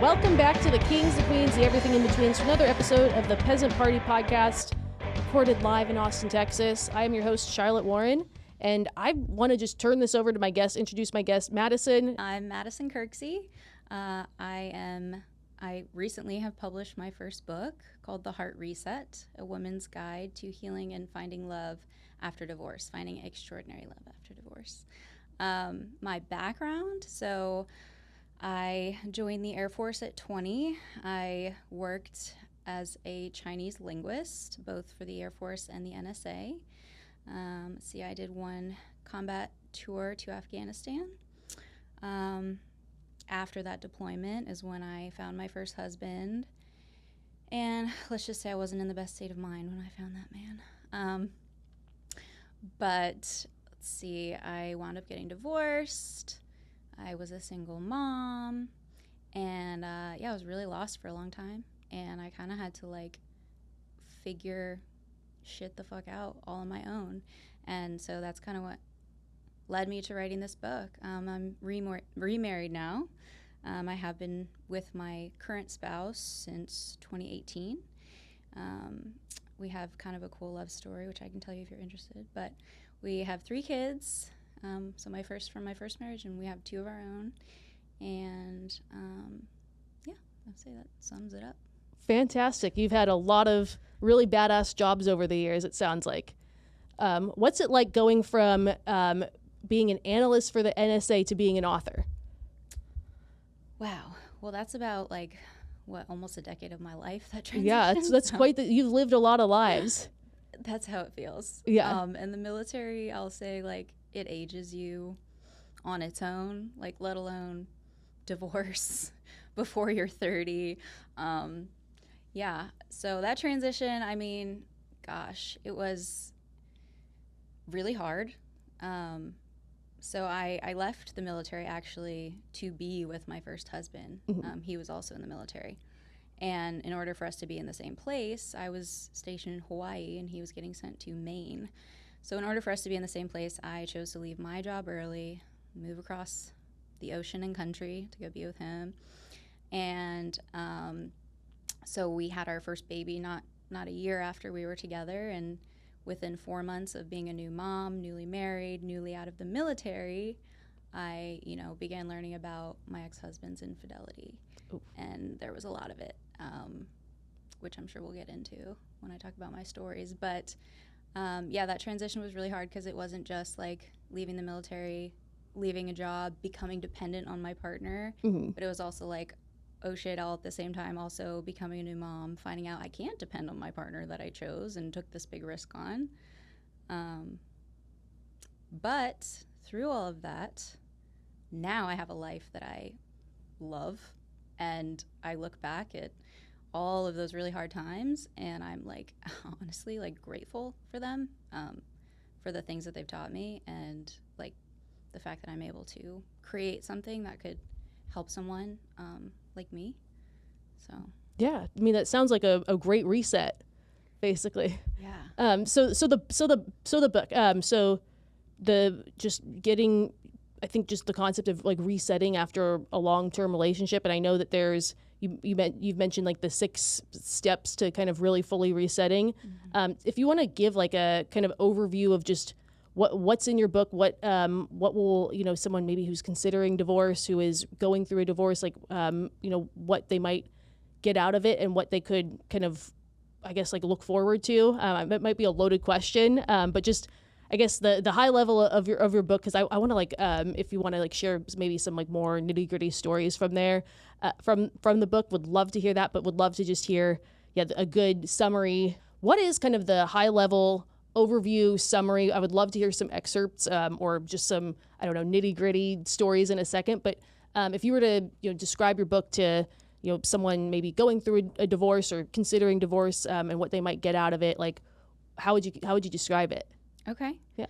Welcome back to the Kings, the Queens, the Everything in Betweens, for another episode of the Peasant Party Podcast, recorded live in Austin, Texas. I am your host, Charlotte Warren, and I want to just turn this over to my guest, introduce my guest, Madison. I'm Madison Kirksey. I recently have published my first book called The Heart Reset, a woman's guide to healing and finding love after divorce, finding extraordinary love after divorce. My background, so I joined the Air Force at 20. I worked as a Chinese linguist, both for the Air Force and the NSA. I did one combat tour to Afghanistan. After that deployment is when I found my first husband. And let's just say I wasn't in the best state of mind when I found that man. But let's see, I wound up getting divorced. I was a single mom. And I was really lost for a long time. And I kind of had to figure shit the fuck out all on my own. And so that's kind of what led me to writing this book. I'm remarried now. I have been with my current spouse since 2018. We have kind of a cool love story, which I can tell you if you're interested. But we have 3 kids. From my first marriage, and we have 2 of our own. And I'd say that sums it up. Fantastic. You've had a lot of really badass jobs over the years, it sounds like. What's it like going from being an analyst for the NSA to being an author? Wow. Well, that's about almost a decade of my life, that transition. Yeah, that's quite you've lived a lot of lives. That's how it feels. Yeah. And the military, I'll say, it ages you on its own, let alone divorce before you're 30. So that transition, it was really hard. So I left the military actually to be with my first husband. Mm-hmm. He was also in the military. And in order for us to be in the same place, I was stationed in Hawaii and he was getting sent to Maine. So in order for us to be in the same place, I chose to leave my job early, move across the ocean and country to go be with him. And so we had our first baby not a year after we were together. And within 4 months of being a new mom, newly married, newly out of the military, I, began learning about my ex-husband's infidelity. Oof. And there was a lot of it, which I'm sure we'll get into when I talk about my stories. But that transition was really hard because it wasn't just leaving the military, leaving a job, becoming dependent on my partner, mm-hmm. but it was also oh shit, all at the same time also becoming a new mom, finding out I can't depend on my partner that I chose and took this big risk on. But through all of that, now I have a life that I love, and I look back at all of those really hard times, and I'm honestly grateful for them, for the things that they've taught me, and the fact that I'm able to create something that could help someone like me. So yeah, that sounds like a great reset, basically. Yeah. So the book. So the just getting, I think just the concept of resetting after a long-term relationship, and I know that there's you've mentioned the 6 steps to kind of really fully resetting. Mm-hmm. If you want to give a kind of overview of just what's in your book, what will someone maybe who's considering divorce, who is going through a divorce, what they might get out of it and what they could kind of, I guess, look forward to. It might be a loaded question, but just I guess the high level of your book, because I want to if you want to share maybe some more nitty gritty stories from there, from the book, would love to hear that, but would love to just hear a good summary. What is kind of the high level overview summary? I would love to hear some excerpts or just some, I don't know, nitty gritty stories in a second. But if you were to describe your book to someone maybe going through a divorce or considering divorce, and what they might get out of it, how would you describe it? Okay. Yeah.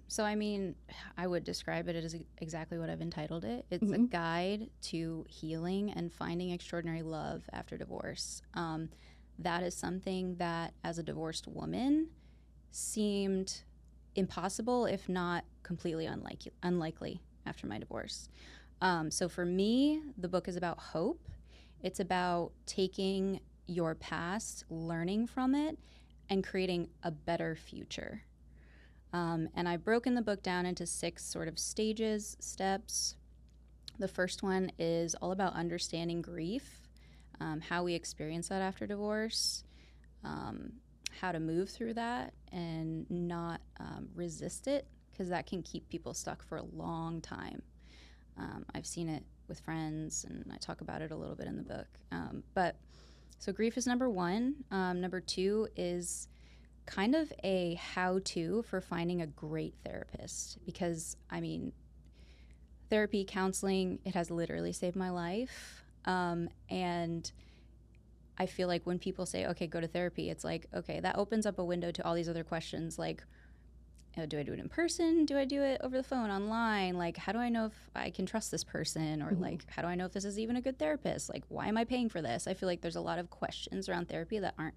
So I would describe it as exactly what I've entitled it. It's mm-hmm. a guide to healing and finding extraordinary love after divorce. That is something that, as a divorced woman, seemed impossible, if not completely unlikely after my divorce. So for me, the book is about hope. It's about taking your past, learning from it, and creating a better future. And I've broken the book down into 6 sort of stages, steps. The first one is all about understanding grief, how we experience that after divorce, how to move through that and not resist it, because that can keep people stuck for a long time. I've seen it with friends, and I talk about it a little bit in the book. So grief is number 1. Number 2 is kind of a how-to for finding a great therapist, because, I mean, therapy, counseling, it has literally saved my life. And I feel like when people say, okay, go to therapy, it's like, okay, that opens up a window to all these other questions, like, do I do it in person? Do I do it over the phone, online? Like, how do I know if I can trust this person? Or like, how do I know if this is even a good therapist? Like, why am I paying for this? I feel like there's a lot of questions around therapy that aren't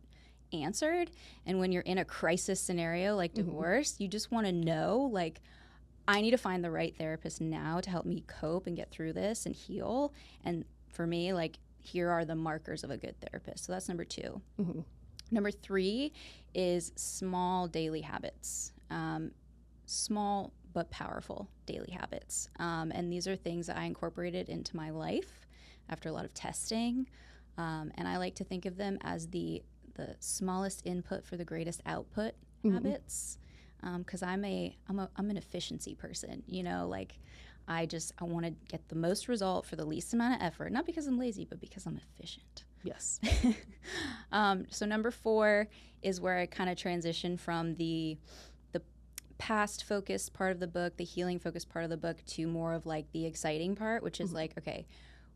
answered. And when you're in a crisis scenario like divorce, you just want to know, like, I need to find the right therapist now to help me cope and get through this and heal. And for me, like, here are the markers of a good therapist. So that's number 2. Number 3 is small daily habits. Small but powerful daily habits. And these are things that I incorporated into my life after a lot of testing. And I like to think of them as the smallest input for the greatest output habits. Because I'm an efficiency person, you know, like I want to get the most result for the least amount of effort, not because I'm lazy, but because I'm efficient. Yes. So number 4 is where I kind of transition from the past focused part of the book, the healing focused part of the book, to more of like the exciting part, which is like, okay,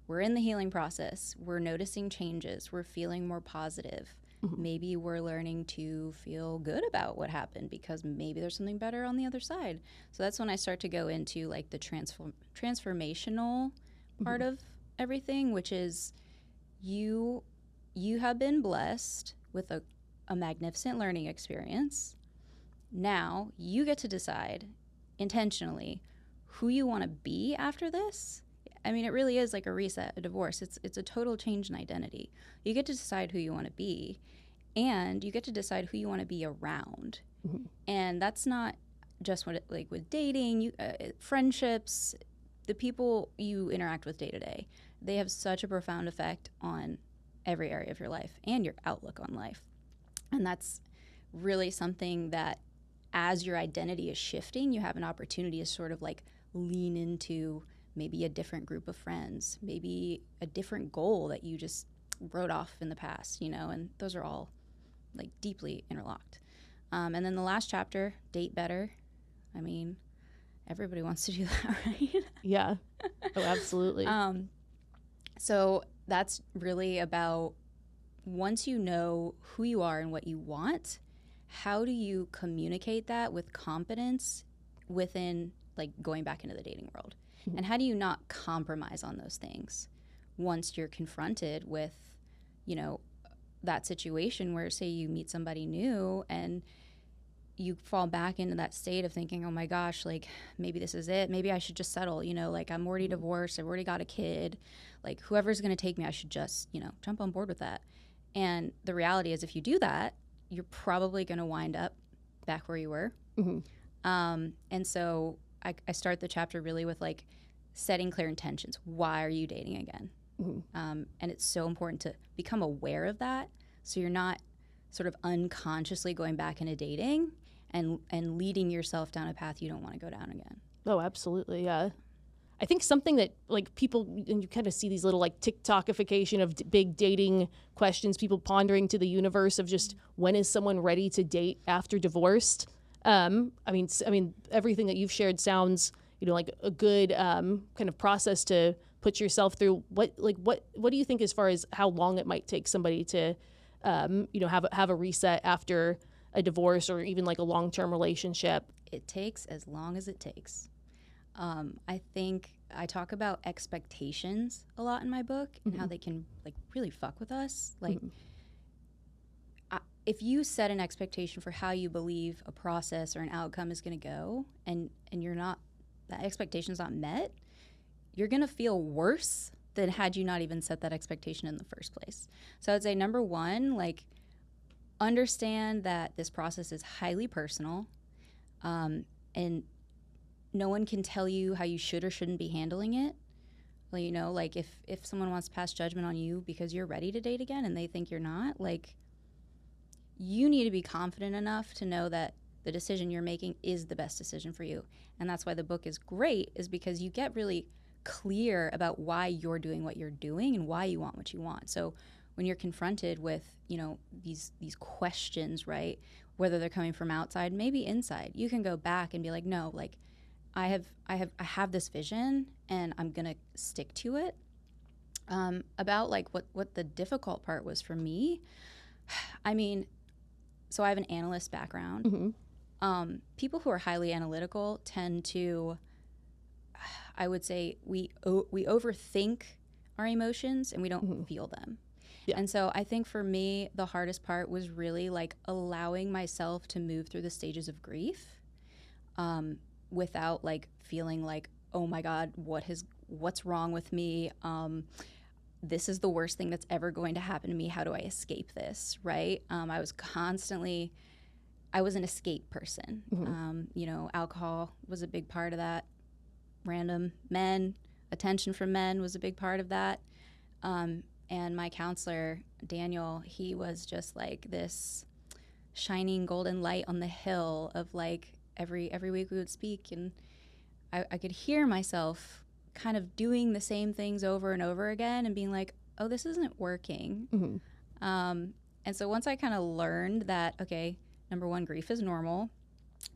we're in the healing process. We're noticing changes. We're feeling more positive. Maybe we're learning to feel good about what happened because maybe there's something better on the other side. So that's when I start to go into like the transformational part of everything, which is you have been blessed with a magnificent learning experience. Now you get to decide intentionally who you want to be after this. I mean, it really is like a reset, a divorce. It's a total change in identity. You get to decide who you want to be, and you get to decide who you want to be around. And that's not just like with dating, friendships, the people you interact with day to day. They have such a profound effect on every area of your life and your outlook on life. And that's really something that, as your identity is shifting, you have an opportunity to sort of like lean into maybe a different group of friends, maybe a different goal that you just wrote off in the past, you know, and those are all like deeply interlocked. And then the last chapter, date better. I mean, everybody wants to do that, right? Yeah. Oh, absolutely. So that's really about, once you know who you are and what you want, how do you communicate that with confidence within like going back into the dating world? And how do you not compromise on those things once you're confronted with, you know, that situation where, say, you meet somebody new and you fall back into that state of thinking, oh my gosh, like maybe this is it. Maybe I should just settle, you know, like I'm already divorced. I've already got a kid. Like whoever's going to take me, I should just, you know, jump on board with that. And the reality is, if you do that, you're probably going to wind up back where you were. And so I start the chapter really with like setting clear intentions. Why are you dating again? And it's so important to become aware of that, so you're not sort of unconsciously going back into dating and leading yourself down a path you don't want to go down again. Oh, absolutely. Yeah. I think something that like people, and you kind of see these little like TikTokification of big dating questions, people pondering to the universe of just when is someone ready to date after divorced? I mean, everything that you've shared sounds, you know, like a good kind of process to put yourself through. What do you think as far as how long it might take somebody to, you know, have a reset after a divorce or even like a long-term relationship? It takes as long as it takes. I think I talk about expectations a lot in my book and how they can like really fuck with us. Like, if you set an expectation for how you believe a process or an outcome is going to go, and you're not, that expectation's not met, you're going to feel worse than had you not even set that expectation in the first place. So I'd say number one, like, understand that this process is highly personal, and no one can tell you how you should or shouldn't be handling it. Well, you know, like if someone wants to pass judgment on you because you're ready to date again and they think you're not, like, you need to be confident enough to know that the decision you're making is the best decision for you. And that's why the book is great, is because you get really clear about why you're doing what you're doing and why you want what you want. So when you're confronted with, you know, these questions, right, whether they're coming from outside, maybe inside, you can go back and be like, no, like, I have this vision and I'm gonna stick to it. About like what the difficult part was for me, I mean, so I have an analyst background. Mm-hmm. People who are highly analytical tend to, I would say, we overthink our emotions and we don't Mm-hmm. feel them. Yeah. And so I think for me, the hardest part was really like allowing myself to move through the stages of grief, without like feeling like, oh my God, what's wrong with me? This is the worst thing that's ever going to happen to me. How do I escape this? Right? I was an escape person. Mm-hmm. You know, alcohol was a big part of that. Random men, attention from men was a big part of that. And my counselor, Daniel, he was just like this shining golden light on the hill of like every week we would speak, and I could hear myself kind of doing the same things over and over again and being like, oh, this isn't working. Mm-hmm. And so once I kind of learned that, okay, number one, grief is normal.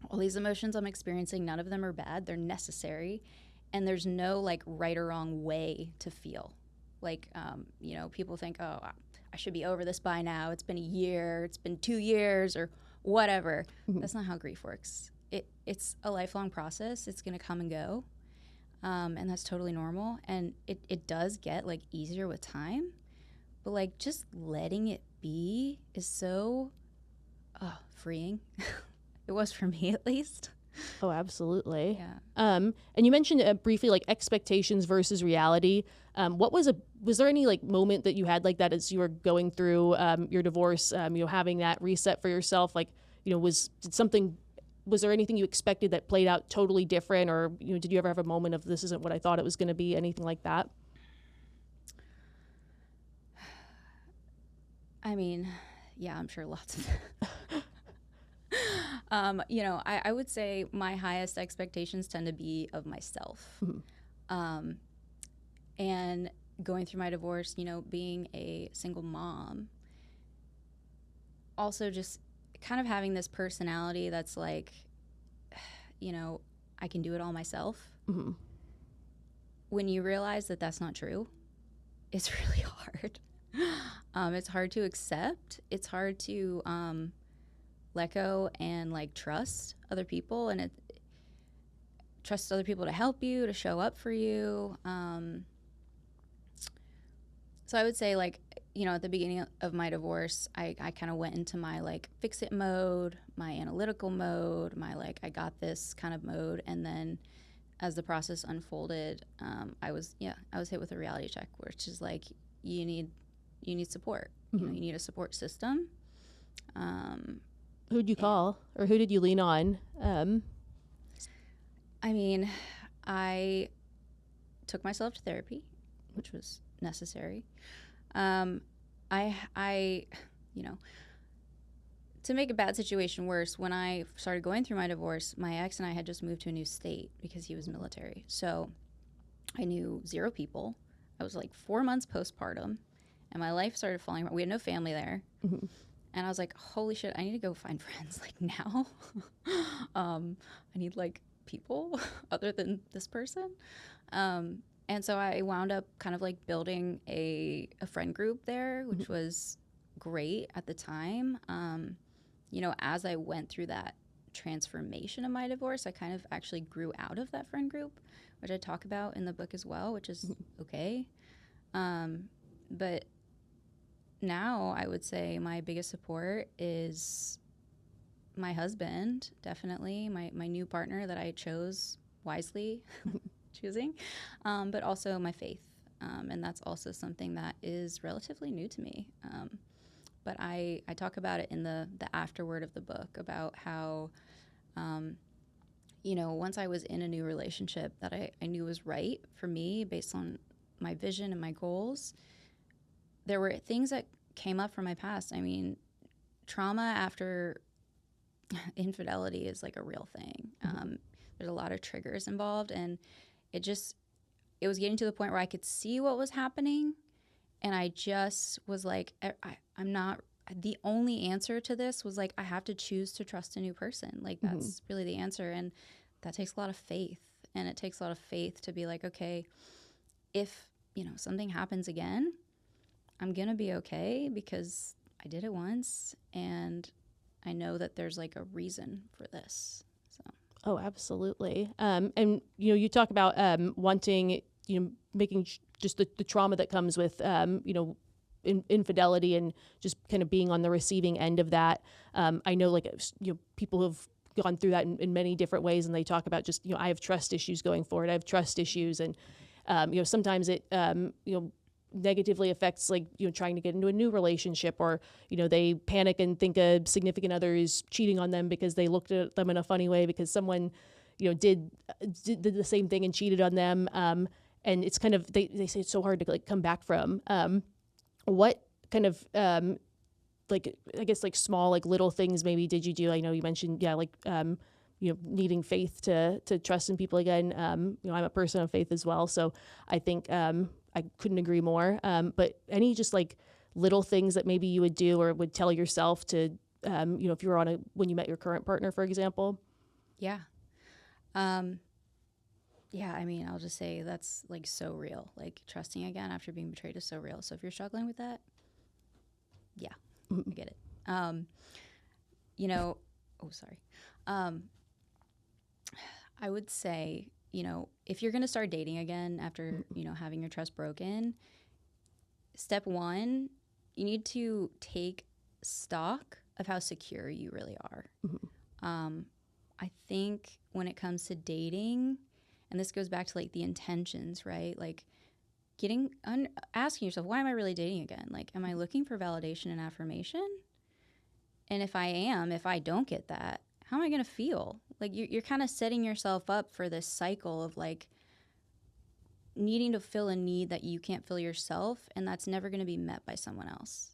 All these emotions I'm experiencing, none of them are bad. They're necessary. And there's no like right or wrong way to feel. Like, you know, people think, oh, I should be over this by now. It's been a year. It's been 2 years or whatever. Mm-hmm. That's not how grief works. It's a lifelong process. It's going to come and go. And that's totally normal. And it does get like easier with time. But like just letting it be is so freeing. It was for me at least. Oh, absolutely. Yeah. And you mentioned briefly like expectations versus reality. Was there any like moment that you had like that as you were going through your divorce, you know, having that reset for yourself? Like, you know, was there anything you expected that played out totally different, or, you know, did you ever have a moment of this isn't what I thought it was going to be, anything like that? I mean, yeah, I'm sure lots of you know, I would say my highest expectations tend to be of myself. Mm-hmm. And going through my divorce, you know, being a single mom, also just kind of having this personality that's like, you know, I can do it all myself. Mm-hmm. When you realize that that's not true, it's really hard. It's hard to accept. It's hard to let go and like trust other people, and trust other people to help you, to show up for you. So I would say, like, you know, at the beginning of my divorce, I kind of went into my like fix it mode, my analytical mode, my like I got this kind of mode, and then as the process unfolded, I was hit with a reality check, which is like you need support. Mm-hmm. You know, you need a support system. Who'd you call, or who did you lean on? I mean, I took myself to therapy, which was necessary. I, you know, to make a bad situation worse, when I started going through my divorce, my ex and I had just moved to a new state because he was military. So I knew 0 people. I was like 4 months postpartum, and my life started falling apart. We had no family there. Mm-hmm. And I was like, holy shit, I need to go find friends like now. I need like people other than this person. And so I wound up kind of like building a friend group there, which mm-hmm. was great at the time. You know, as I went through that transformation of my divorce, I kind of actually grew out of that friend group, which I talk about in the book as well, which is okay. But now I would say my biggest support is my husband, definitely, my new partner that I chose wisely, choosing, but also my faith. And that's also something that is relatively new to me. But I talk about it in the afterword of the book about how, once I was in a new relationship that I knew was right for me based on my vision and my goals, there were things that came up from my past. I mean, trauma after infidelity is like a real thing. There's a lot of triggers involved, and it was getting to the point where I could see what was happening, and I just was like, I'm not, the only answer to this was like, I have to choose to trust a new person. Like, that's really the answer, and that takes a lot of faith, and it takes a lot of faith to be like, okay, if, something happens again, I'm going to be okay because I did it once, and I know that there's like a reason for this. So. Oh, absolutely. And, you talk about wanting, making just the trauma that comes with, infidelity and just kind of being on the receiving end of that. I know like, people have gone through that in many different ways, and they talk about just, I have trust issues going forward. I have trust issues. And, sometimes it, negatively affects like, trying to get into a new relationship, or, they panic and think a significant other is cheating on them because they looked at them in a funny way because someone, did the same thing and cheated on them. And it's kind of, they say it's so hard to like come back from. What kind of, like, I guess like small, like little things maybe did you do? I know you mentioned, needing faith to trust in people again. I'm a person of faith as well. So I think, I couldn't agree more. But any just like little things that maybe you would do or would tell yourself to, if you were when you met your current partner, for example? Yeah. Yeah, I mean, I'll just say that's like so real. Like trusting again after being betrayed is so real. So if you're struggling with that, yeah, I get it. I would say, if you're going to start dating again after, having your trust broken, step one, you need to take stock of how secure you really are. I think when it comes to dating, and this goes back to like the intentions, right? Like asking yourself, why am I really dating again? Like, am I looking for validation and affirmation? And if I don't get that, how am I going to feel? Like you're kind of setting yourself up for this cycle of like needing to fill a need that you can't fill yourself, and that's never going to be met by someone else.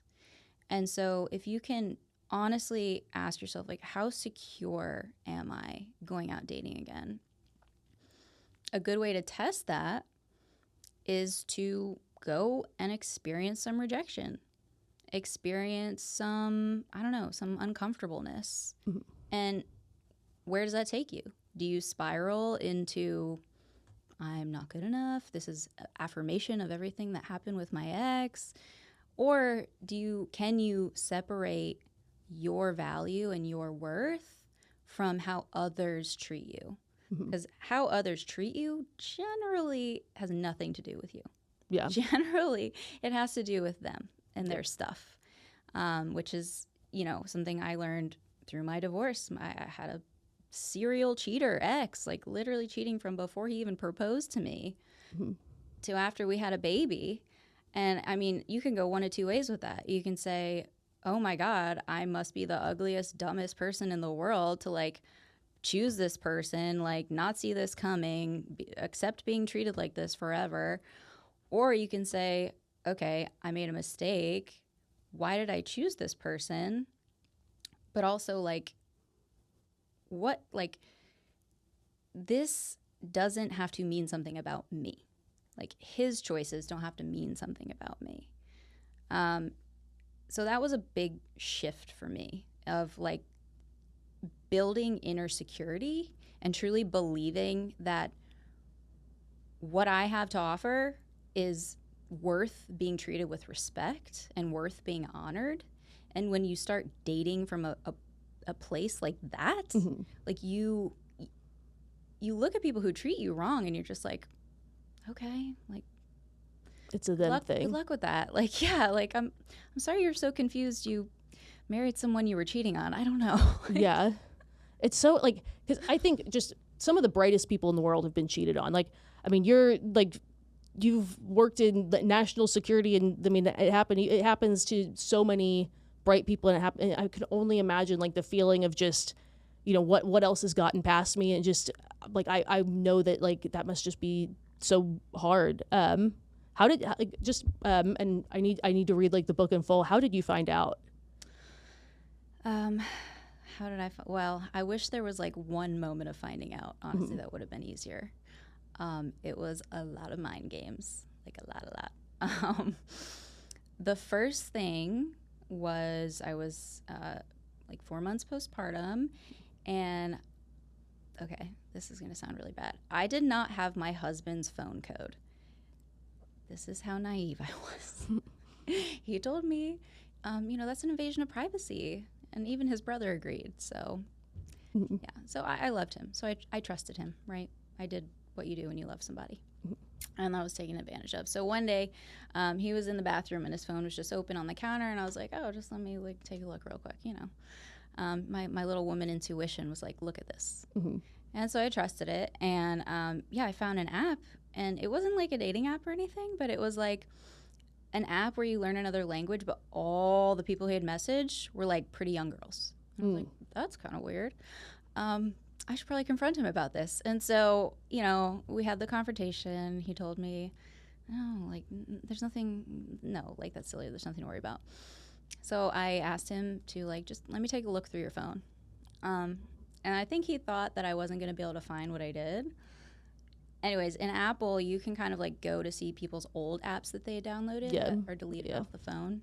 And so if you can honestly ask yourself, like, how secure am I going out dating again? A good way to test that is to go and experience some rejection, experience some uncomfortableness. And where does that take you? Do you spiral into, I'm not good enough, this is affirmation of everything that happened with my ex? Or can you separate your value and your worth from how others treat you? Because how others treat you generally has nothing to do with you. Yeah. Generally, it has to do with them and their stuff, which is, something I learned through my divorce. I had a serial cheater ex, like literally cheating from before he even proposed to me to after we had a baby. And I mean, you can go one of two ways with that. You can say, oh my God, I must be the ugliest, dumbest person in the world to like choose this person, like not see this coming, accept being treated like this forever. Or you can say, okay, I made a mistake. Why did I choose this person? But also like, this doesn't have to mean something about me. Like his choices don't have to mean something about me. So that was a big shift for me of like building inner security and truly believing that what I have to offer is worth being treated with respect and worth being honored. And when you start dating from a place like that, like you look at people who treat you wrong and you're just like, okay, like it's a them thing. Good luck with that. Like, yeah, like I'm sorry you're so confused. You married someone you were cheating on. I don't know. Yeah. It's so like, because I think just some of the brightest people in the world have been cheated on. Like, I mean, you're like you've worked in the national security, and I mean, it happens to so many bright people, and I can only imagine like the feeling of just, what else has gotten past me, and just like I know that like that must just be so hard. How did like, just and I need to read like the book in full. How did you find out? How did well, I wish there was like one moment of finding out. Honestly, that would have been easier. It was a lot of mind games, like a lot. The first thing was I was like 4 months postpartum, and okay, this is going to sound really bad. I did not have my husband's phone code. This is how naive I was. He told me, that's an invasion of privacy. And even his brother agreed. So, yeah. So I loved him. So I trusted him, right? I did what you do when you love somebody. And I was taken advantage of. So one day, he was in the bathroom and his phone was just open on the counter. And I was like, oh, just let me like take a look real quick, My little woman intuition was like, look at this. And so I trusted it. And I found an app. And it wasn't like a dating app or anything, but it was like an app where you learn another language, but all the people he had messaged were like pretty young girls. I was like, that's kind of weird. I should probably confront him about this. And so, we had the confrontation. He told me, no, like, there's nothing, no, like, that's silly. There's nothing to worry about. So I asked him to, like, just let me take a look through your phone. And I think he thought that I wasn't going to be able to find what I did. Anyways, in Apple, you can kind of like go to see people's old apps that they had downloaded that are deleted off the phone.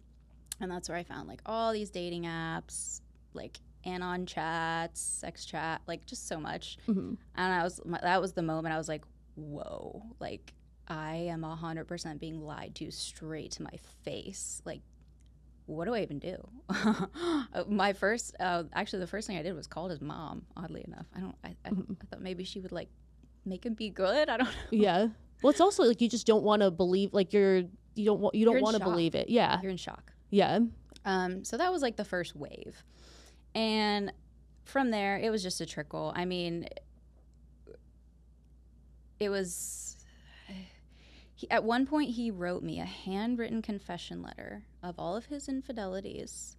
And that's where I found like all these dating apps, like Anon chats, sex chat, like just so much. And that was the moment I was like, whoa, like I am 100% being lied to straight to my face. Like, what do I even do? My first, actually the first thing I did was called his mom, oddly enough. I thought maybe she would like make him be good. I don't know. Yeah. Well, it's also like you just don't want to believe, like you don't want to believe it. Yeah. You're in shock. Yeah. So that was like the first wave. And from there, it was just a trickle. I mean, it was, at one point he wrote me a handwritten confession letter of all of his infidelities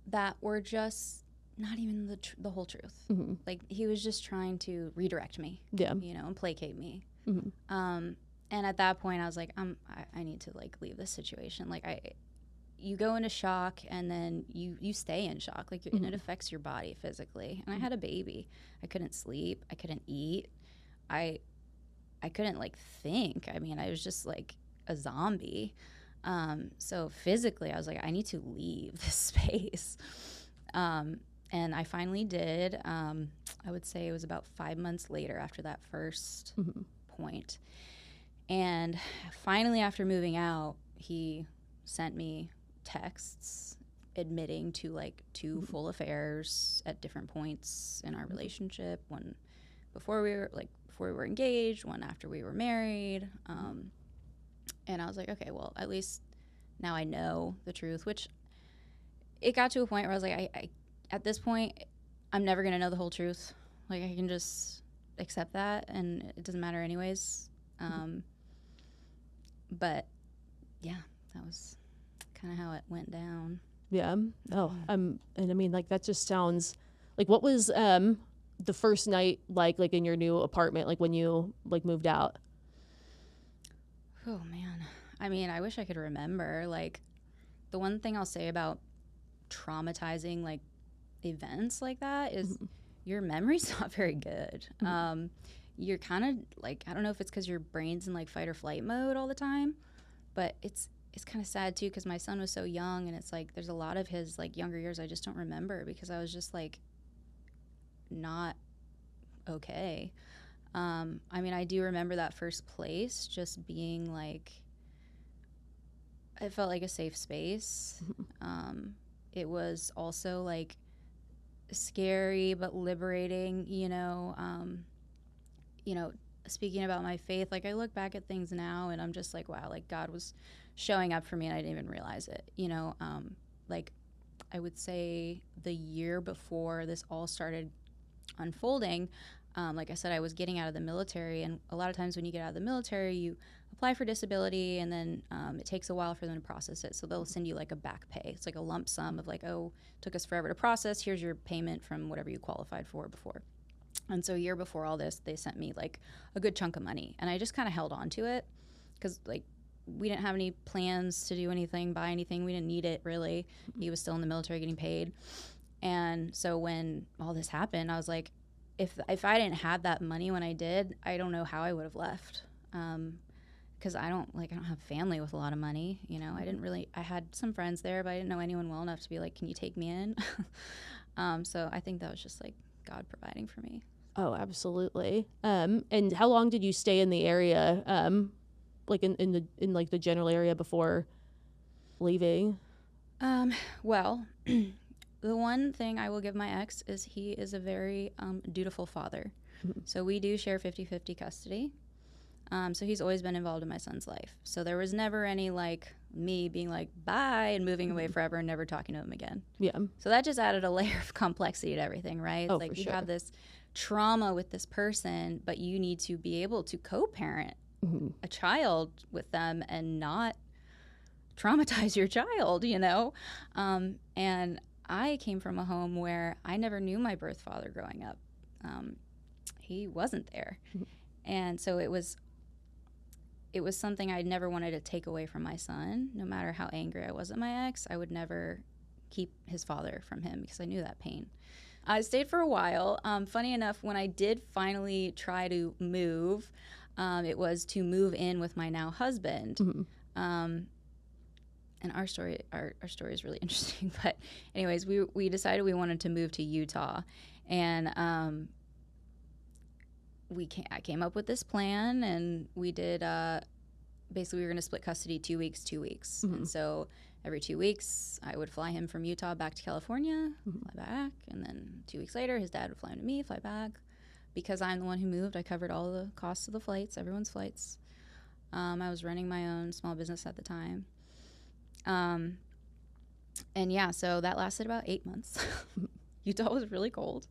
that were just not even the whole truth. Like he was just trying to redirect me, and placate me. And at that point I was like, I need to like leave this situation. Like you go into shock and then you stay in shock. Like and it affects your body physically. And I had a baby. I couldn't sleep. I couldn't eat. I couldn't like think. I mean, I was just like a zombie. So physically I was like, I need to leave this space. And I finally did. I would say it was about 5 months later after that first point. And finally, after moving out, he sent me texts admitting to like 2 full affairs at different points in our relationship. One before we were engaged, one after we were married. And I was like, okay, well, at least now I know the truth, which it got to a point where I was like, I at this point, I'm never going to know the whole truth. Like, I can just accept that, and it doesn't matter anyways. But, yeah, that was kind of how it went down. Yeah. Oh, and I mean, like, that just sounds... Like, what was the first night like in your new apartment, like, when you, like, moved out? Oh, man. I mean, I wish I could remember. Like, the one thing I'll say about traumatizing, like, events like that is your memory's not very good. You're kind of like, I don't know if it's because your brain's in like fight or flight mode all the time, but it's kind of sad too because my son was so young, and it's like there's a lot of his like younger years I just don't remember because I was just like not okay. I mean, I do remember that first place just being like, it felt like a safe space. It was also like scary but liberating, speaking about my faith. Like I look back at things now and I'm just like, wow, like God was showing up for me and I didn't even realize it. Like I would say the year before this all started unfolding, Like I said, I was getting out of the military, and a lot of times when you get out of the military, you apply for disability, and then it takes a while for them to process it. So they'll send you like a back pay. It's like a lump sum of like, oh, took us forever to process. Here's your payment from whatever you qualified for before. And so a year before all this, they sent me like a good chunk of money, and I just kind of held on to it because like we didn't have any plans to do anything, buy anything. We didn't need it really. He was still in the military getting paid. And so when all this happened, I was like, if I didn't have that money when I did, I don't know how I would have left. Because I don't have family with a lot of money. You know, I had some friends there, but I didn't know anyone well enough to be like, can you take me in? So I think that was just like God providing for me. Oh, absolutely. And how long did you stay in the area, like in like the general area before leaving? Well, the one thing I will give my ex is he is a very dutiful father. Mm-hmm. So we do share 50-50 custody. So he's always been involved in my son's life. So there was never any like me being like bye and moving away forever and never talking to him again. Yeah. So that just added a layer of complexity to everything, right? Oh, like for you sure. have this trauma with this person, but you need to be able to co-parent a child with them and not traumatize your child, you know? And I came from a home where I never knew my birth father growing up. He wasn't there. And so it was something I never wanted to take away from my son. No matter how angry I was at my ex, I would never keep his father from him because I knew that pain. I stayed for a while. Funny enough, when I did finally try to move, it was to move in with my now husband. And our story is really interesting. But anyways, we decided we wanted to move to Utah. And I came up with this plan, and we did basically we were going to split custody 2 weeks, 2 weeks. And so every 2 weeks I would fly him from Utah back to California, fly back, and then 2 weeks later his dad would fly him to me, fly back. Because I'm the one who moved, I covered all the costs of the flights, everyone's flights. I was running my own small business at the time. And yeah, so that lasted about 8 months. Utah was really cold.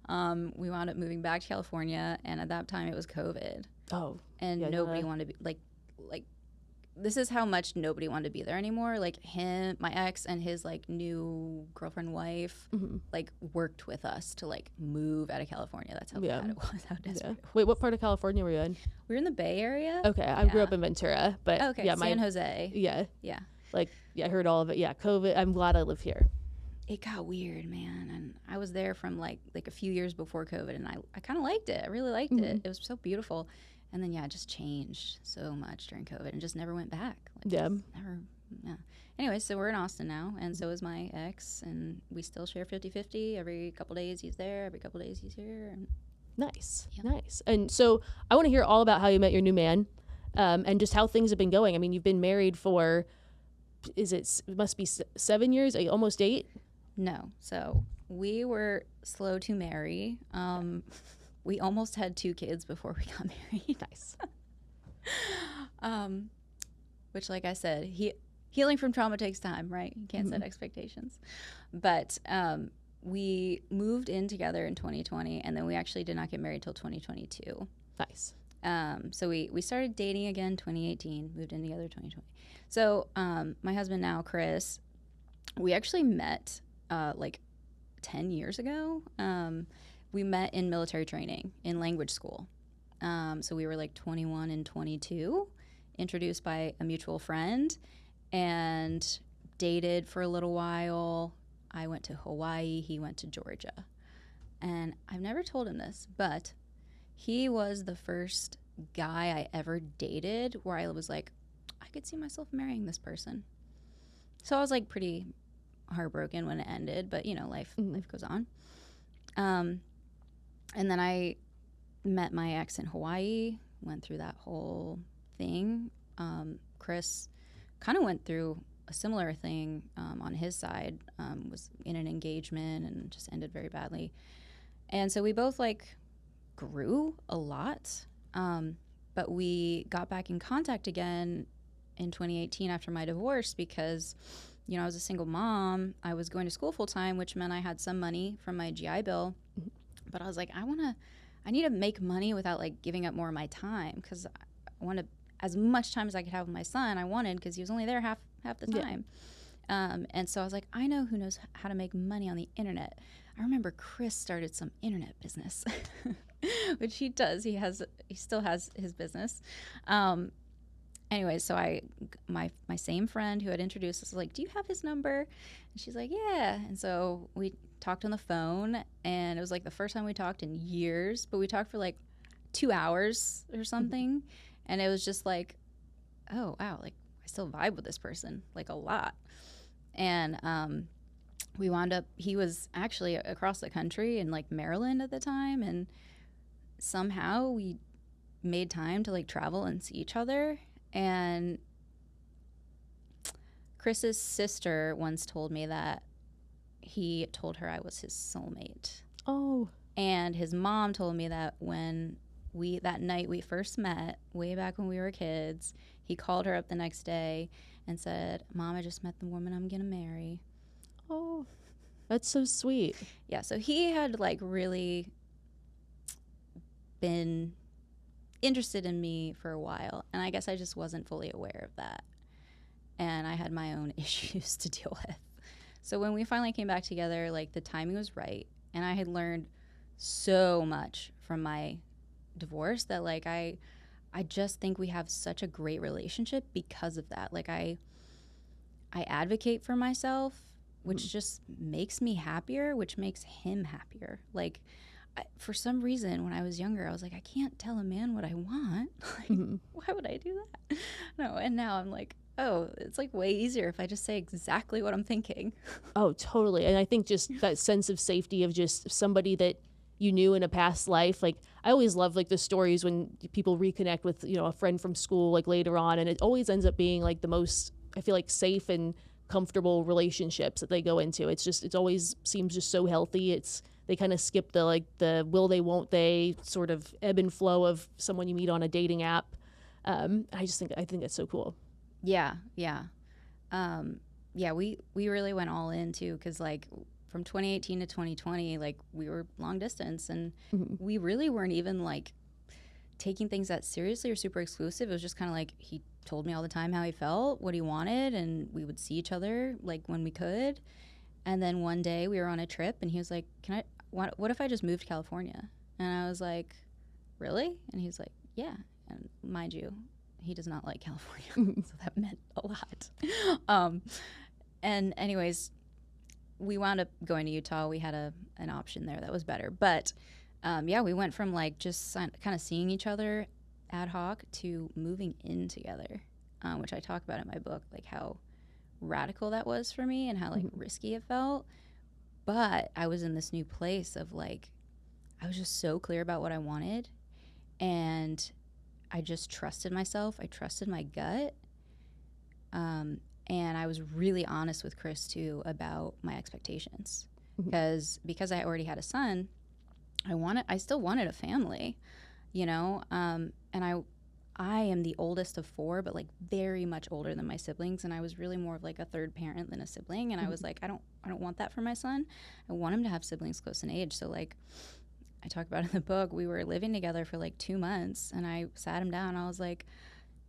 We wound up moving back to California, and at that time it was COVID. Oh, and yeah, nobody wanted to be like this is how much nobody wanted to be there anymore. Like him, my ex, and his like new girlfriend wife, like worked with us to like move out of California. That's how bad it was. How desperate. It was. Wait, what part of California were you in? We were in the Bay Area. Okay, I grew up in Ventura, but San Jose. Yeah. Like, I heard all of it. Yeah, COVID. I'm glad I live here. It got weird, man. And I was there from like a few years before COVID, and I kind of liked it. I really liked it. It was so beautiful. And then, it just changed so much during COVID and just never went back. Never. Yeah. Anyway, so we're in Austin now, and so is my ex, and we still share 50-50. Every couple days he's there, every couple days he's here. And nice. And so I want to hear all about how you met your new man, and just how things have been going. I mean, you've been married for, it must be 7 years, almost 8? No. So we were slow to marry. We almost had 2 kids before we got married. Nice. Which, like I said, healing from trauma takes time, right? You can't set expectations. But we moved in together in 2020, and then we actually did not get married till 2022. Nice. So we started dating again 2018, moved in together 2020. So my husband now, Chris, we actually met like 10 years ago. We met in military training in language school. So we were like 21 and 22, introduced by a mutual friend, and dated for a little while. I went to Hawaii, he went to Georgia. And I've never told him this, but he was the first guy I ever dated where I was like, I could see myself marrying this person. So I was like pretty heartbroken when it ended, but life goes on. And then I met my ex in Hawaii, went through that whole thing. Chris kind of went through a similar thing on his side, was in an engagement and just ended very badly. And so we both grew a lot, but we got back in contact again in 2018 after my divorce because, I was a single mom. I was going to school full time, which meant I had some money from my GI Bill. But I was like, I want I need to make money without like giving up more of my time, because I wanted as much time as I could have with my son. I wanted, because he was only there half the time. And so I was like, I know who knows how to make money on the internet. I remember Chris started some internet business, which he does. He still has his business. Anyway, so my same friend who had introduced us was like, do you have his number? And she's like, yeah. And so we talked on the phone, and it was like the first time we talked in years, but we talked for like 2 hours or something. And it was just like, oh, wow, like I still vibe with this person like a lot. And we wound up, he was actually across the country in like Maryland at the time, and somehow we made time to like travel and see each other. And Chris's sister once told me that he told her I was his soulmate. Oh. And his mom told me that that night we first met, way back when we were kids, he called her up the next day and said, Mom, I just met the woman I'm going to marry. Oh, that's so sweet. Yeah, so he had like really been interested in me for a while, and I guess I just wasn't fully aware of that. And I had my own issues to deal with. So when we finally came back together, like the timing was right, and I had learned so much from my divorce that like I just think we have such a great relationship because of that. Like I advocate for myself, which just makes me happier, which makes him happier. Like for some reason when I was younger, I was like, I can't tell a man what I want. Like, why would I do that? No, and now I'm like, oh, it's like way easier if I just say exactly what I'm thinking. Oh, totally. And I think just that sense of safety of just somebody that you knew in a past life. Like I always love like the stories when people reconnect with, you know, a friend from school like later on, and it always ends up being like the most, I feel like, safe and comfortable relationships that they go into. It always seems just so healthy. They kind of skip the will they, won't they sort of ebb and flow of someone you meet on a dating app. I think that's so cool. Yeah. We really went all in too, because like from 2018 to 2020, like we were long distance, and we really weren't even like taking things that seriously or super exclusive. It was just kind of like he told me all the time how he felt, what he wanted, and we would see each other like when we could. And then one day we were on a trip, and he was like, what if I just moved to California? And I was like, really? And he's like, yeah. And mind you, he does not like California, so that meant a lot. And anyways, we wound up going to Utah. We had an option there that was better. But we went from like just kind of seeing each other ad hoc to moving in together, which I talk about in my book, like how radical that was for me and how like risky it felt. But I was in this new place of like, I was just so clear about what I wanted, and I just trusted myself. I trusted my gut. And I was really honest with Chris too about my expectations, because I already had a son, I still wanted a family, you know? And I am the oldest of 4, but like very much older than my siblings. And I was really more of like a third parent than a sibling. And I was like, I don't want that for my son. I want him to have siblings close in age. So like I talk about in the book, we were living together for like 2 months, and I sat him down. I was like,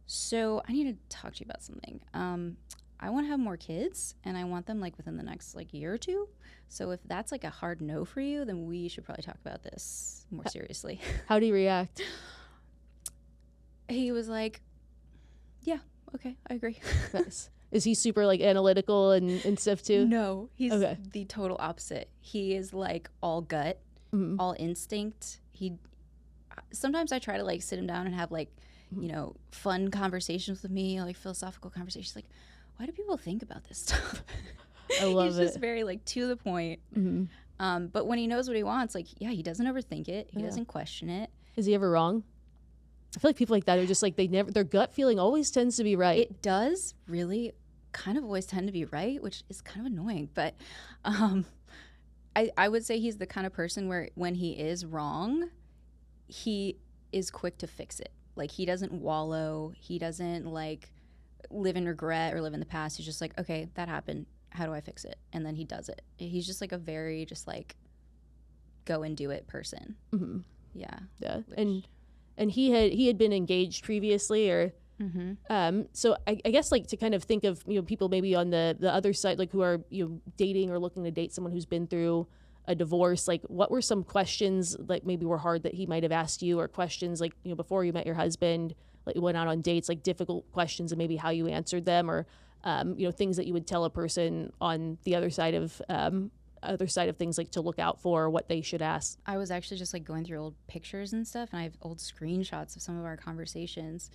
so I need to talk to you about something. I want to have more kids, and I want them like within the next like year or 2. So if that's like a hard no for you, then we should probably talk about this more seriously. How do you react? He was like, yeah, okay, I agree. Nice. Is he super like analytical and stuff too? No, he's the total opposite. He is like all gut, all instinct. Sometimes I try to like sit him down and have like, you know, fun conversations with me, like philosophical conversations. Like, why do people think about this stuff? I love He's just very like to the point. But when he knows what he wants, like, yeah, he doesn't overthink it. He doesn't question it. Is he ever wrong? I feel like people like that are just like, their gut feeling always tends to be right. It does really kind of always tend to be right, which is kind of annoying. But I would say he's the kind of person where when he is wrong, he is quick to fix it. Like, he doesn't wallow. He doesn't like live in regret or live in the past. He's just like, okay, that happened. How do I fix it? And then he does it. He's just like a very just like go and do it person. Yeah. Yeah. Which, And he had been engaged previously, or so I guess like to kind of think of, you know, people maybe on the other side, like who are, you know, dating or looking to date someone who's been through a divorce, like what were some questions like maybe were hard that he might have asked you, or questions like, you know, before you met your husband, like you went out on dates, like difficult questions and maybe how you answered them, or you know, things that you would tell a person on the other side of things, like to look out for, what they should ask. I was actually just like going through old pictures and stuff, and I have old screenshots of some of our conversations.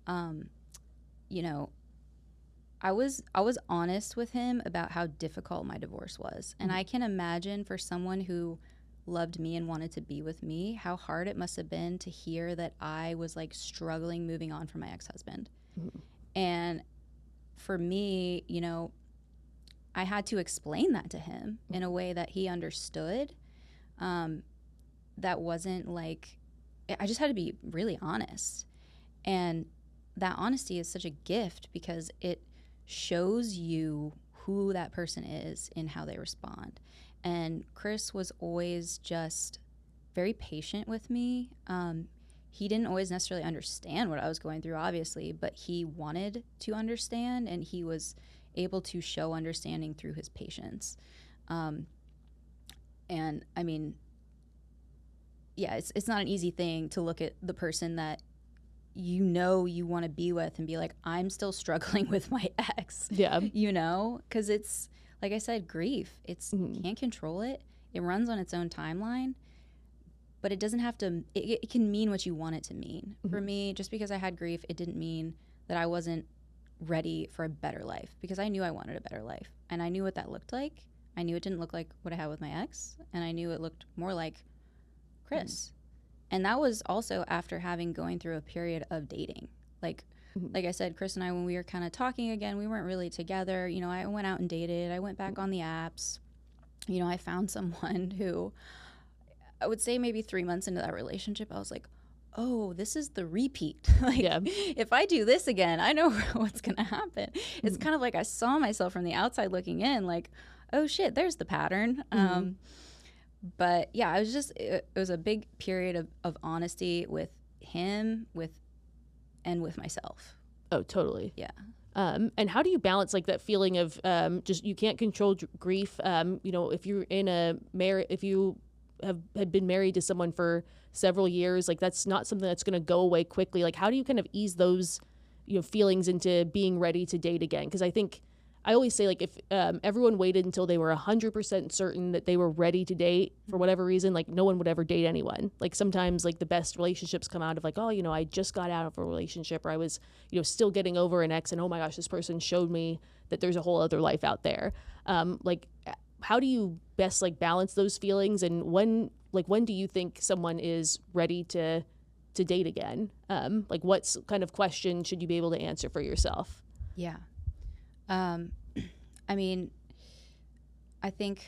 You know, I was honest with him about how difficult my divorce was. And I can imagine for someone who loved me and wanted to be with me, how hard it must have been to hear that I was like struggling moving on from my ex-husband. And for me, you know, I had to explain that to him in a way that he understood. That wasn't like, I just had to be really honest. And that honesty is such a gift because it shows you who that person is and how they respond. And Chris was always just very patient with me. He didn't always necessarily understand what I was going through, obviously, but he wanted to understand, and he was able to show understanding through his patience. And I mean, yeah, it's not an easy thing to look at the person that you know you want to be with and be like, I'm still struggling with my ex. Yeah. You know, because it's, like I said, grief. It's you can't control it. It runs on its own timeline, but it doesn't have to, it can mean what you want it to mean. For me, just because I had grief, it didn't mean that I wasn't ready for a better life, because I knew I wanted a better life, and I knew what that looked like. I knew it didn't look like what I had with my ex, and I knew it looked more like Chris. And that was also after having going through a period of dating. Like I said, Chris and I, when we were kind of talking again, we weren't really together. You know, I went out and dated. I went back on the apps. You know, I found someone who, I would say maybe 3 months into that relationship, I was like, oh, this is the repeat. Like, if I do this again, I know what's going to happen. It's kind of like I saw myself from the outside looking in, like, oh shit, there's the pattern. But yeah, it was just, it was a big period of honesty with him, and with myself. Oh, totally. Yeah. And how do you balance like that feeling of just you can't control grief? You know, if you're in if you had been married to someone for several years, like that's not something that's going to go away quickly. Like, how do you kind of ease those, you know, feelings into being ready to date again? Because I think I always say, like, if everyone waited until they were 100% certain that they were ready to date for whatever reason, like no one would ever date anyone. Like sometimes like the best relationships come out of like, oh, you know, I just got out of a relationship, or I was, you know, still getting over an ex, and oh my gosh, this person showed me that there's a whole other life out there. Like, how do you best like balance those feelings, and when do you think someone is ready to date again? Like what kind of question should you be able to answer for yourself? Yeah. I mean, I think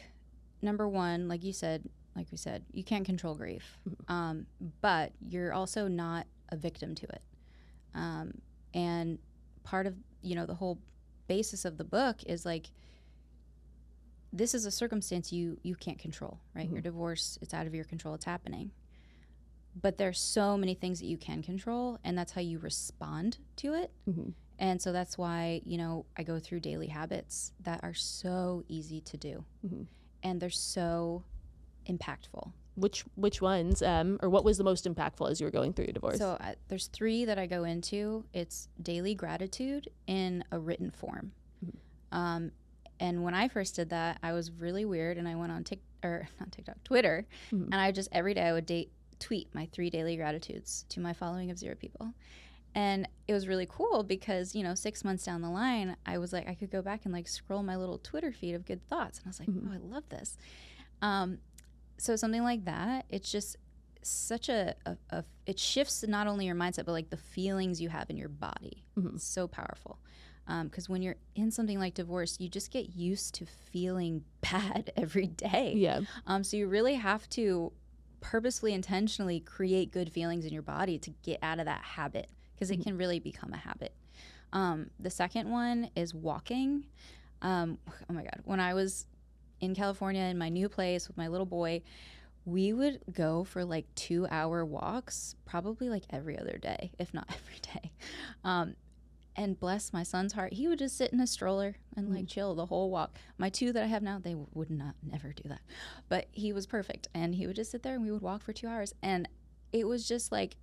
number one, like we said, you can't control grief. But you're also not a victim to it. And part of, you know, the whole basis of the book is like, this is a circumstance you can't control, right? Your divorce, it's out of your control, it's happening. But there's so many things that you can control, and that's how you respond to it. And so that's why, you know, I go through daily habits that are so easy to do. And they're so impactful. Which ones, or what was the most impactful as you were going through your divorce? So there's 3 that I go into. It's daily gratitude in a written form. And when I first did that, I was really weird, and I went on Twitter, and I just every day I would tweet my 3 daily gratitudes to my following of 0 people. And it was really cool because, you know, 6 months down the line, I was like, I could go back and like scroll my little Twitter feed of good thoughts. And I was like, oh, I love this. So something like that, it's just such it shifts not only your mindset, but like the feelings you have in your body. It's so powerful. Because when you're in something like divorce, you just get used to feeling bad every day. Yeah. So you really have to purposefully, intentionally create good feelings in your body to get out of that habit, because it can really become a habit. The second one is walking. Oh my God. When I was in California in my new place with my little boy, we would go for like 2-hour walks, probably like every other day, if not every day. And bless my son's heart, he would just sit in a stroller and like chill the whole walk. My 2 that I have now, they would never do that. But he was perfect. And he would just sit there and we would walk for 2 hours. And it was just like,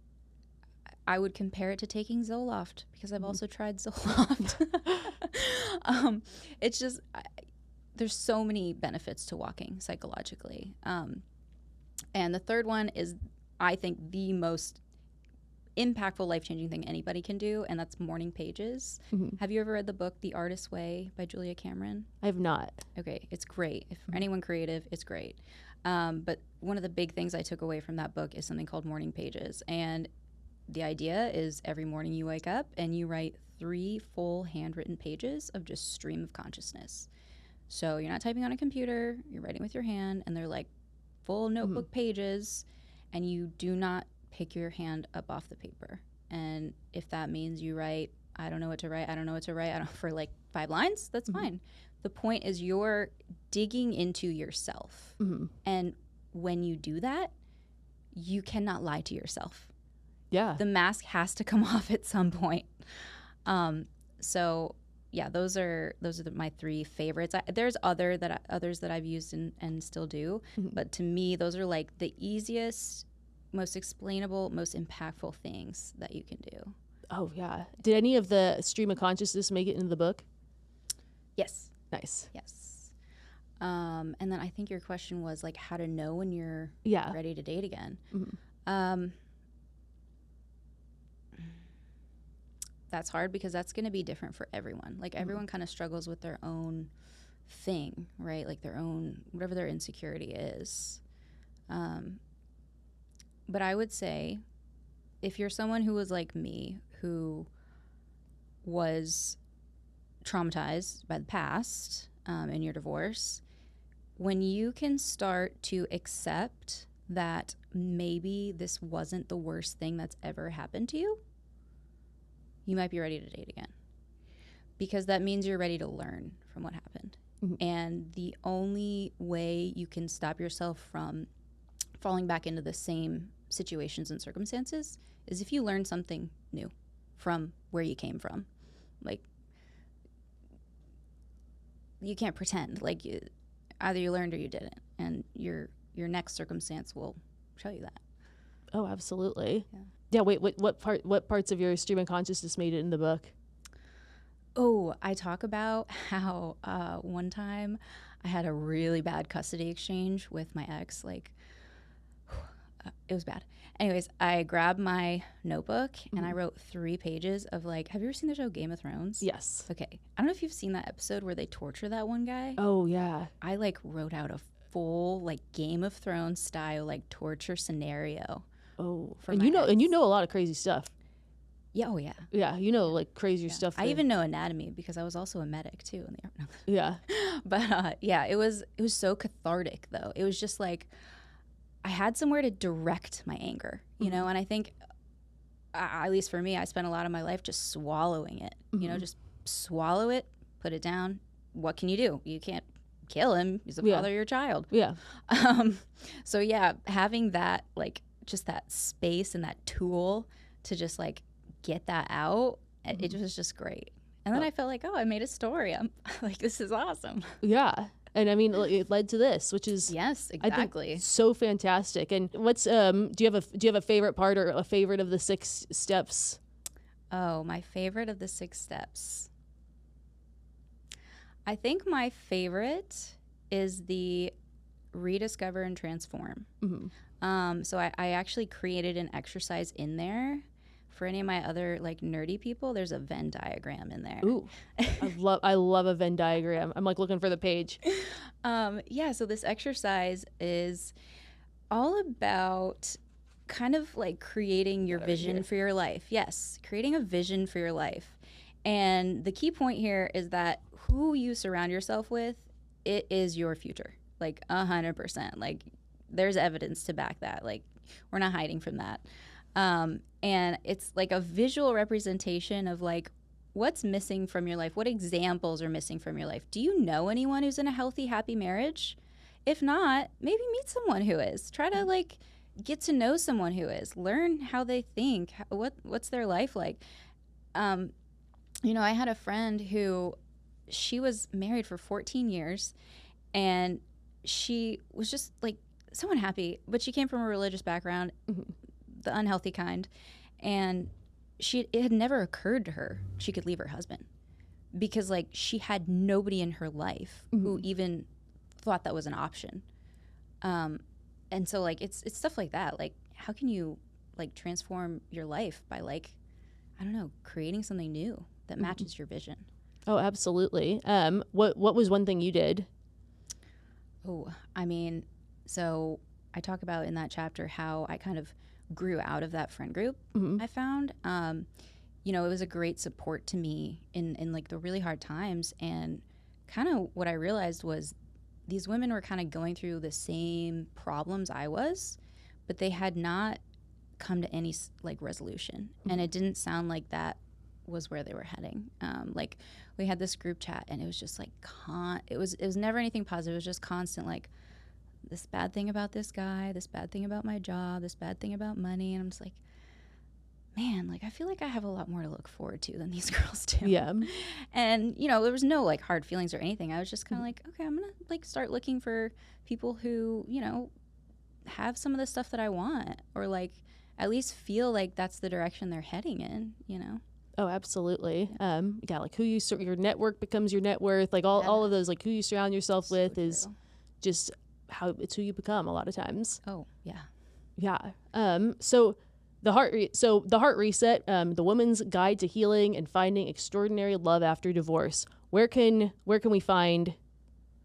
I would compare it to taking Zoloft because I've also tried Zoloft. It's just, there's so many benefits to walking psychologically. And the third one is, I think, the most impactful, life-changing thing anybody can do, and that's morning pages. Have you ever read the book The Artist's Way by Julia Cameron? I have not. Okay, it's great. If for anyone creative, it's great. But one of the big things I took away from that book is something called morning pages. And the idea is every morning you wake up and you write 3 full handwritten pages of just stream of consciousness. So you're not typing on a computer, you're writing with your hand, and they're like full notebook pages, and you do not pick your hand up off the paper. And if that means you write, I don't know what to write, for like 5 lines, that's fine. The point is you're digging into yourself. And when you do that, you cannot lie to yourself. Yeah. The mask has to come off at some point. So yeah, those are my 3 favorites. There's others that I've used and still do, but to me, those are like the easiest, most explainable, most impactful things that you can do. Oh yeah. Did any of the stream of consciousness make it into the book? Yes. Nice. Yes. And then I think your question was like how to know when you're ready to date again. That's hard because that's going to be different for everyone. Like everyone kind of struggles with their own thing, right? Like their own, whatever their insecurity is. But I would say if you're someone who was like me, who was traumatized by the past in your divorce, when you can start to accept that maybe this wasn't the worst thing that's ever happened to you, you might be ready to date again. Because that means you're ready to learn from what happened. And the only way you can stop yourself from falling back into the same situations and circumstances is if you learn something new from where you came from. Like, you can't pretend. Like, either you learned or you didn't. And your next circumstance will show you that. Oh, absolutely. Yeah. Yeah, wait, what parts of your stream of consciousness made it in the book? Oh, I talk about how one time I had a really bad custody exchange with my ex. Like, it was bad. Anyways, I grabbed my notebook and I wrote 3 pages of like, have you ever seen the show Game of Thrones? Yes. Okay. I don't know if you've seen that episode where they torture that one guy. Oh, yeah. I like wrote out a full like Game of Thrones style like torture scenario. Oh, and you know a lot of crazy stuff. Yeah. Oh, yeah. Yeah, you know, like crazier stuff. I even know anatomy because I was also a medic too in the army. Yeah. But yeah, it was so cathartic though. It was just like I had somewhere to direct my anger, you know. And I think, at least for me, I spent a lot of my life just swallowing it. You know, just swallow it, put it down. What can you do? You can't kill him. He's the father of your child. Yeah. So yeah, having that like just that space and that tool to just like get that out, it was just great. And then I felt like, oh, I made a story. I'm like, this is awesome. Yeah. And I mean, it led to this, which is yes, exactly, I think so fantastic. And what's do you have a favorite part or a favorite of the 6 steps? Oh, my favorite of the 6 steps. I think my favorite is the rediscover and transform. So I actually created an exercise in there. For any of my other like nerdy people, there's a Venn diagram in there. Ooh, I love a Venn diagram. I'm like looking for the page. Yeah, so this exercise is all about kind of like creating your vision for your life. Yes, creating a vision for your life. And the key point here is that who you surround yourself with, it is your future. Like 100%. Like there's evidence to back that. Like we're not hiding from that. And it's like a visual representation of like what's missing from your life. What examples are missing from your life? Do you know anyone who's in a healthy, happy marriage? If not, maybe meet someone who is. Try to like get to know someone who is. Learn how they think. What's their life like? You know, I had a friend who she was married for 14 years, and she was just like so unhappy. But she came from a religious background, the unhealthy kind, and it had never occurred to her she could leave her husband because like she had nobody in her life who even thought that was an option. And so like it's stuff like that. Like how can you like transform your life by like, I don't know, creating something new that matches your vision? Oh, absolutely. What was one thing you did? Oh, I mean, so I talk about in that chapter how I kind of grew out of that friend group I found. You know, it was a great support to me in like the really hard times. And kind of what I realized was these women were kind of going through the same problems I was, but they had not come to any like resolution. And it didn't sound like that was where they were heading. Like we had this group chat and it was just like, it was never anything positive. It was just constant like, this bad thing about this guy, this bad thing about my job, this bad thing about money. And I'm just like, man, like I feel like I have a lot more to look forward to than these girls do. Yeah. And, you know, there was no like hard feelings or anything. I was just kind of like, okay, I'm going to like start looking for people who, you know, have some of the stuff that I want, or like at least feel like that's the direction they're heading in, you know? Oh, absolutely. Yeah, like your network becomes your net worth. Like all of those, like who you surround yourself with is just it's who you become a lot of times. Oh, yeah. Yeah. So the heart reset, the woman's guide to healing and finding extraordinary love after divorce. Where can we find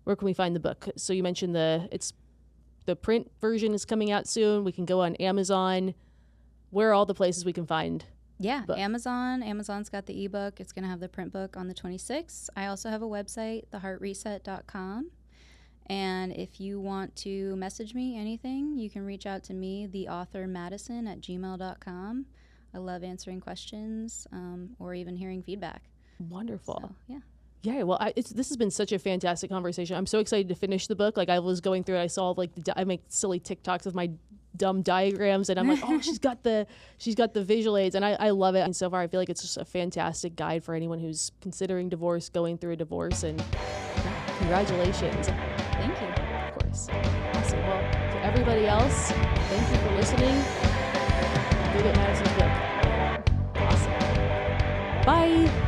the book? So you mentioned the print version is coming out soon. We can go on Amazon. Where are all the places we can find? Yeah, Amazon's got the ebook. It's going to have the print book on the 26th. I also have a website, theheartreset.com. And if you want to message me anything, you can reach out to me, the author Madison at gmail.com. I love answering questions or even hearing feedback. Wonderful. So, yeah. Yeah, well, this has been such a fantastic conversation. I'm so excited to finish the book. Like I was going through it, I saw like I make silly TikToks with my dumb diagrams, and I'm like, oh, she's got the visual aids, and I love it. And so far, I feel like it's just a fantastic guide for anyone who's considering divorce, going through a divorce, and congratulations. Thank you. Of course. Awesome. Well, to everybody else, thank you for listening. Go get Madison's book. Awesome. Bye.